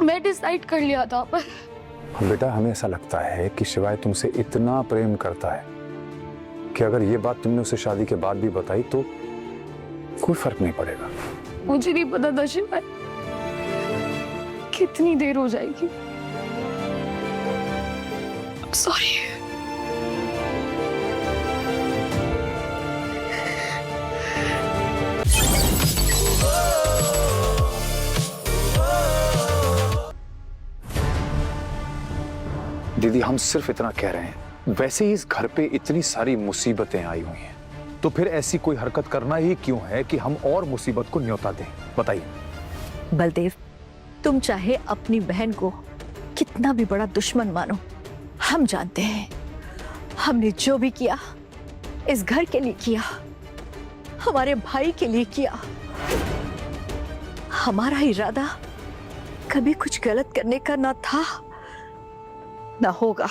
मैं डिसाइड कर लिया था, पर बेटा हमें ऐसा लगता है कि शिवाय तुमसे इतना प्रेम करता है कि अगर ये बात तुमने उसे शादी के बाद भी बताई तो कोई फर्क नहीं पड़ेगा। मुझे नहीं पता था शिवाय कितनी देर हो जाएगी। सॉरी। दीदी हम सिर्फ इतना कह रहे हैं, वैसे ही इस घर पे इतनी सारी मुसीबतें आई हुई हैं, तो फिर ऐसी कोई हरकत करना ही क्यों है कि हम और मुसीबत को न्योता दें? बताइए। बलदेव, तुम चाहे अपनी बहन को कितना भी बड़ा दुश्मन मानो, हम जानते हैं हमने जो भी किया इस घर के लिए किया, हमारे भाई के लिए किया। हमारा इरादा कभी कुछ गलत करने का ना था ना होगा।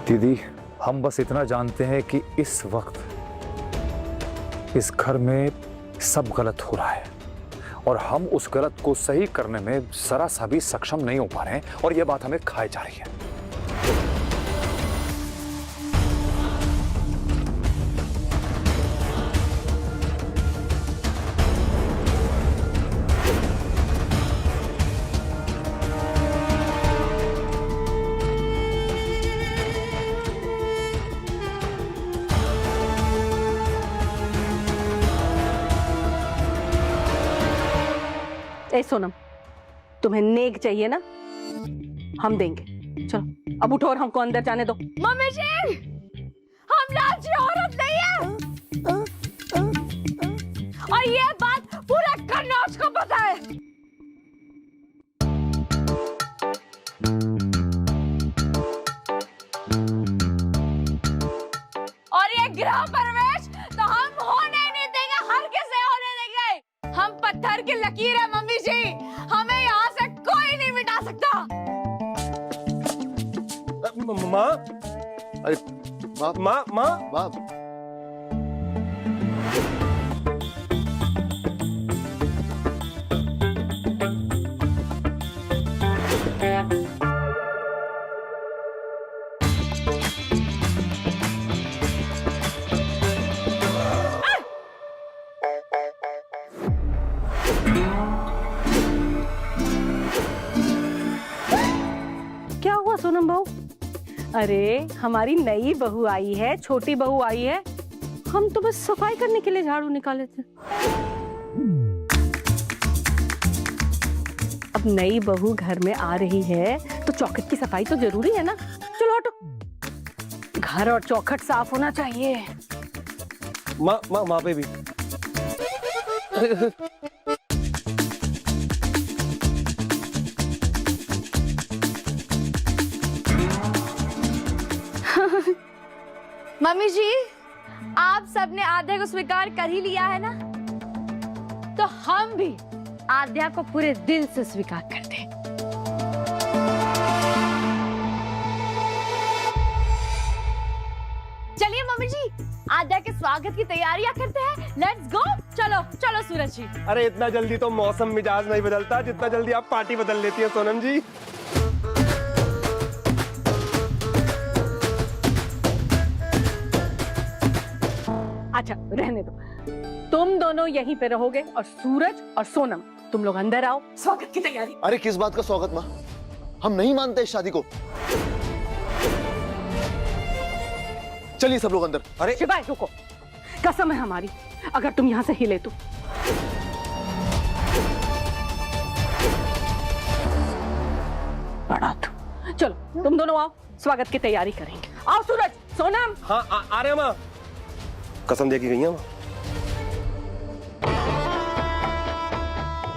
दीदी हम बस इतना जानते हैं कि इस वक्त इस घर में सब गलत हो रहा है और हम उस गलत को सही करने में जरा सा भी सक्षम नहीं हो पा रहे हैं और यह बात हमें खाई जा रही है। ए सोनम, तुम्हें नेक चाहिए ना, हम देंगे। चलो अब उठो और हमको अंदर जाने दो। मम्मी जी, हम लालची औरत नहीं है और ये बात पूरा कन्नौज को पता है। और ये गृह प्रवेश तो हम होने नहीं देंगे, हर किसे होने देंगे। हम पत्थर की लकीर है मम्मी जी, हमें यहाँ से कोई नहीं मिटा सकता। माँ, अरे माँ माँ माँ क्या हुआ सोनम बहू? अरे हमारी नई बहू आई है, छोटी बहू आई है, हम तो बस सफाई करने के लिए झाड़ू निकाले थे। अब नई बहू घर में आ रही है तो चौखट की सफाई तो जरूरी है ना। चलो हटो, घर और चौखट साफ होना चाहिए। माँ माँ माँ पे भी मम्मी जी, आप सबने आध्या को स्वीकार कर ही लिया है ना, तो हम भी आध्या को पूरे दिल से स्वीकार करते हैं। चलिए मम्मी जी, आध्या के स्वागत की तैयारियां करते हैं। Let's go. चलो चलो सूरज जी। अरे इतना जल्दी तो मौसम मिजाज नहीं बदलता जितना जल्दी आप पार्टी बदल लेती है सोनम जी। अच्छा रहने दो, तुम दोनों यहीं पे रहोगे और सूरज और सोनम तुम लोग अंदर आओ, स्वागत की तैयारी। अरे किस बात का स्वागत माँ, हम नहीं मानते इस शादी को। चलिए सब लोग अंदर। अरे शिवाय रुको, कसम है हमारी, अगर तुम यहाँ से हिले तो। बड़ा तू, चलो तुम दोनों आओ, स्वागत की तैयारी करेंगे। आओ सूरज, सोनम। हाँ आ रहे हैं माँ, कसम दे के गई है माँ।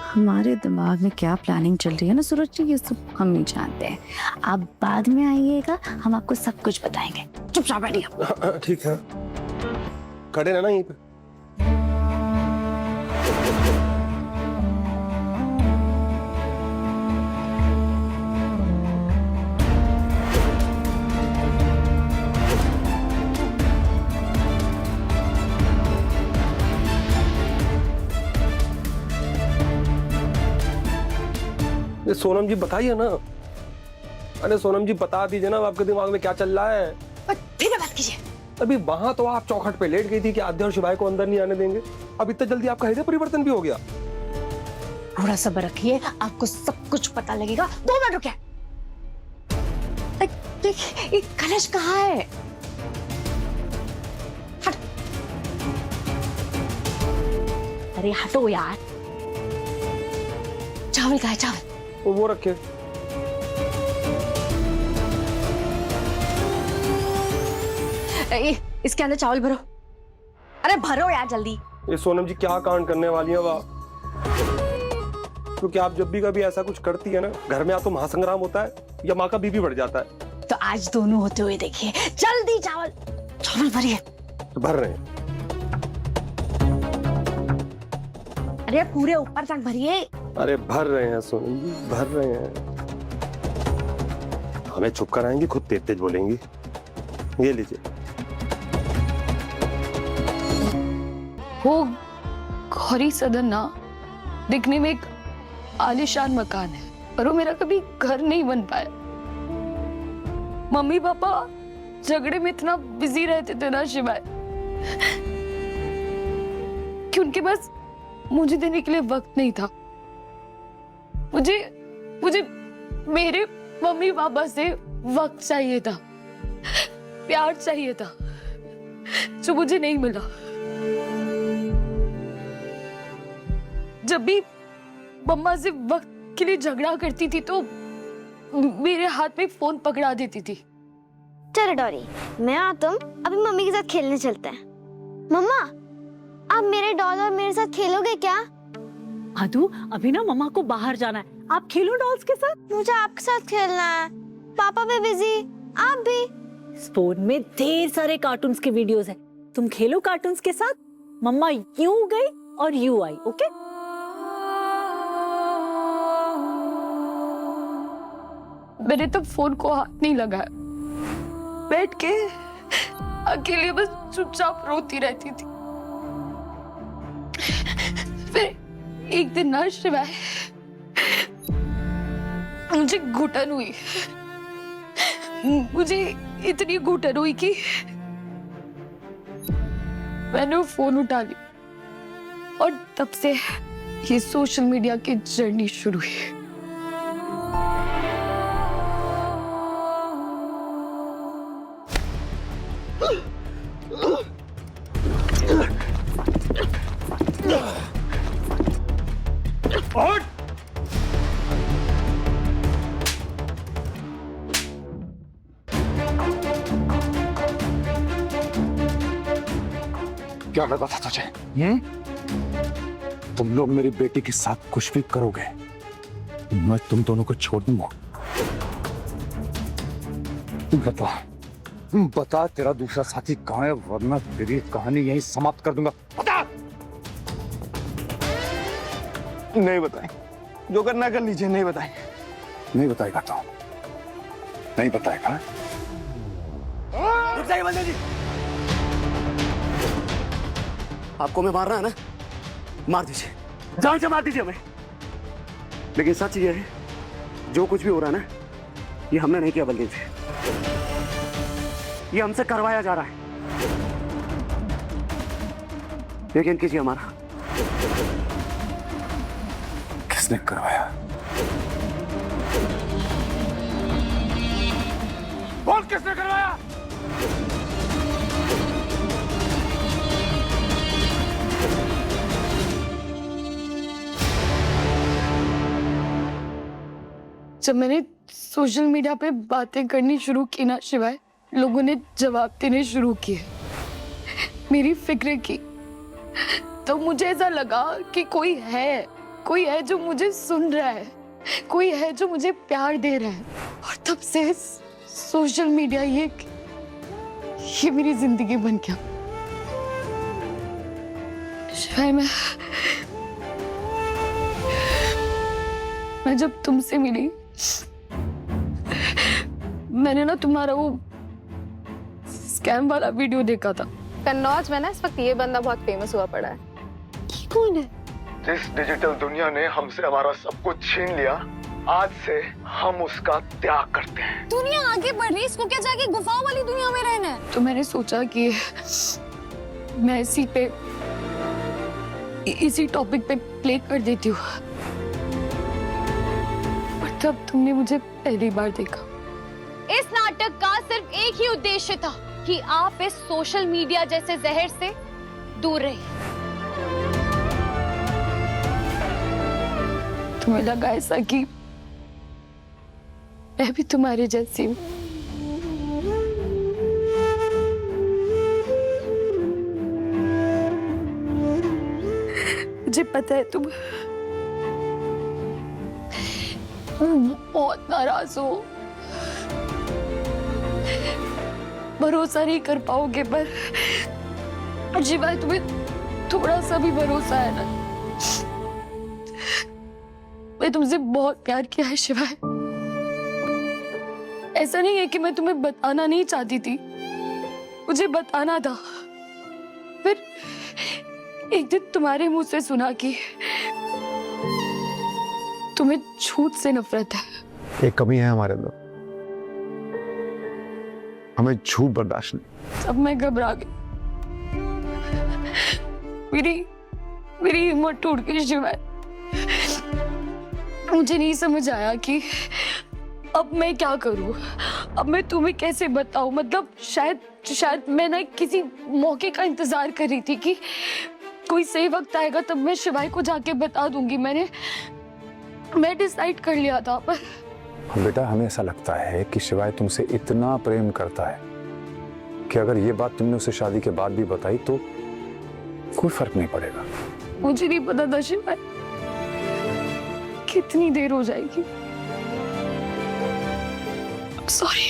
हमारे दिमाग में क्या प्लानिंग चल रही है ना सूरज जी, ये सब हम नहीं जानते हैं। आप बाद में आइएगा, हम आपको सब कुछ बताएंगे। चुपचाप बैठिए। ठीक है, खड़े रहना यहीं पे। अरे सोनम जी बताइए ना। अरे सोनम जी बता दीजिए ना आपके दिमाग में क्या चल रहा है। फिर बात कीजिए। अभी वहां तो आप चौखट पे लेट गई थी कि आद्या और शिवाय को अंदर नहीं आने देंगे। अब इतना जल्दी आपका हृदय परिवर्तन भी हो गया। थोड़ा सब्र रखिए, आपको सब कुछ पता लगेगा। 2 मिनट रुकिए। ये कलश कहाँ है? हट। अरे हटो यार। चावल कहाँ है? चावल वो रखे। इसके अंदर चावल भरो। अरे भरो यार जल्दी। ये सोनम जी क्या कांड करने वाली है वाह। क्योंकि आप जब भी कभी ऐसा कुछ करती है ना, घर में या तो महासंग्राम होता है या माँ का बीपी बढ़ जाता है। तो आज दोनों होते हुए देखिए। जल्दी चावल भरिए। तो भर रहे हैं। अरे पूरे ऊपर तक भरिए। अरे भर रहे हैं सोनम जी, भर रहे हैं। हमें चुप कराएंगी, खुद तेज तेज बोलेंगी। ये लीजिए। वो गौरी सदन ना दिखने में एक आलीशान मकान है, पर वो मेरा कभी घर नहीं बन पाया। मम्मी पापा झगड़े में इतना बिजी रहते थे ना शिवाय, कि उनके पास मुझे देने के लिए वक्त नहीं था। मुझे मेरे मम्मी पापा से वक्त चाहिए था, प्यार चाहिए था, जो मुझे नहीं मिला। जब भी मम्मा से वक्त के लिए झगड़ा करती थी तो मेरे हाथ में फोन पकड़ा देती थी। चलो डॉरी, मैं और तुम अभी मम्मी के साथ खेलने चलते हैं। मम्मा, आप मेरे डॉल और मेरे साथ खेलोगे क्या? आदू, अभी ना मम्मा को बाहर जाना है, आप खेलो डॉल्स के साथ। मुझे आपके साथ खेलना है। पापा भी बिजी, आप भी। इस फोन में ढेर सारे कार्टून्स के वीडियोस हैं, तुम खेलो कार्टून्स के साथ। मम्मा यूं गई और यूं आई, ओके? मैंने तब फोन को हाथ नहीं लगाया, बैठ के अकेले बस चुपचाप रोती रहती थी। फिर एक दिन ना शिवाय मुझे घुटन हुई। मुझे इतनी घुटन हुई कि मैंने वो फोन उठा ली और तब से ये सोशल मीडिया की जर्नी शुरू हुई। और क्या लगा था तुझे? तुम लोग मेरी बेटी के साथ कुछ भी करोगे, मैं तुम दोनों को छोड़ दूंगा। बता तेरा दूसरा साथी कहाँ है, वरना तेरी कहानी यहीं समाप्त कर दूंगा। बता। नहीं बताएं, जो करना कर लीजिए, नहीं बताएं। नहीं बताएगा तो नहीं बताएगा। रुक जाइए बंदे जी। आपको मैं मारना है ना, मार दीजिए, जान से मार दीजिए हमें। लेकिन सच ये है, जो कुछ भी हो रहा है ना, ये हमने नहीं किया बलदेव जी, ये हमसे करवाया जा रहा है। यकीन कीजिए हमारा। किसने करवाया? बोल किसने करवाया? जब मैंने सोशल मीडिया पे बातें करनी शुरू की ना शिवाय, लोगों ने जवाब देने शुरू किए मेरी फिक्र की। तो मुझे ऐसा लगा कि कोई है जो मुझे सुन रहा है, कोई है जो मुझे प्यार दे रहा है। और तब से सोशल मीडिया ये मेरी जिंदगी बन गया। शिवाय, मैं जब तुमसे मिली, मैंने ना तुम्हारा वो स्कैम वाला वीडियो देखा था। कन्नौज में ना इस वक्त ये बंदा बहुत फेमस हुआ पड़ा है। कौन है? जिस डिजिटल दुनिया ने हमसे हमारा सब कुछ छीन लिया, आज से हम उसका त्याग करते हैं। दुनिया आगे बढ़ रही है, इसको क्या जाके गुफाओं वाली दुनिया में रहना है? तो मैंने सोचा कि मैं इसी टॉपिक पे प्ले कर देती हूँ। और तब तुमने मुझे पहली बार देखा। इस नाटक का सिर्फ एक ही उद्देश्य था कि आप इस सोशल मीडिया जैसे जहर से दूर रहिए। तुम्हें लगा ऐसा कि मैं भी तुम्हारे जैसी हूँ? मुझे पता है तुम बहुत नाराज हो, भरोसा नहीं कर पाओगे, पर शिवाय तुम्हें थोड़ा सा भी भरोसा है ना? मैं तुमसे बहुत प्यार किया है शिवाय। ऐसा नहीं है कि मैं तुम्हें बताना नहीं चाहती थी, मुझे बताना था। फिर एक दिन तुम्हारे मुंह से सुना कि तुम्हें झूठ से नफरत है। एक कमी है हमारे अंदर, हमें झूठ बर्दाश्त नहीं। तब मैं घबरा गई, मेरी हिम्मत टूट गई शिवाय। मुझे नहीं समझ आया कि अब मैं क्या करूं, अब मैं तुम्हें कैसे बताऊं। मतलब शायद मैं ना किसी मौके का इंतजार कर रही थी कि कोई सही वक्त आएगा तब मैं शिवाय को जाके बता दूंगी। मैं डिसाइड कर लिया था, पर बेटा हमें ऐसा लगता है कि शिवाय तुमसे इतना प्रेम करता है कि अगर ये बात तुमने उसे शादी के बाद भी बताई तो कोई फर्क नहीं पड़ेगा। मुझे नहीं पता था शिवाय कितनी देर हो जाएगी। सॉरी।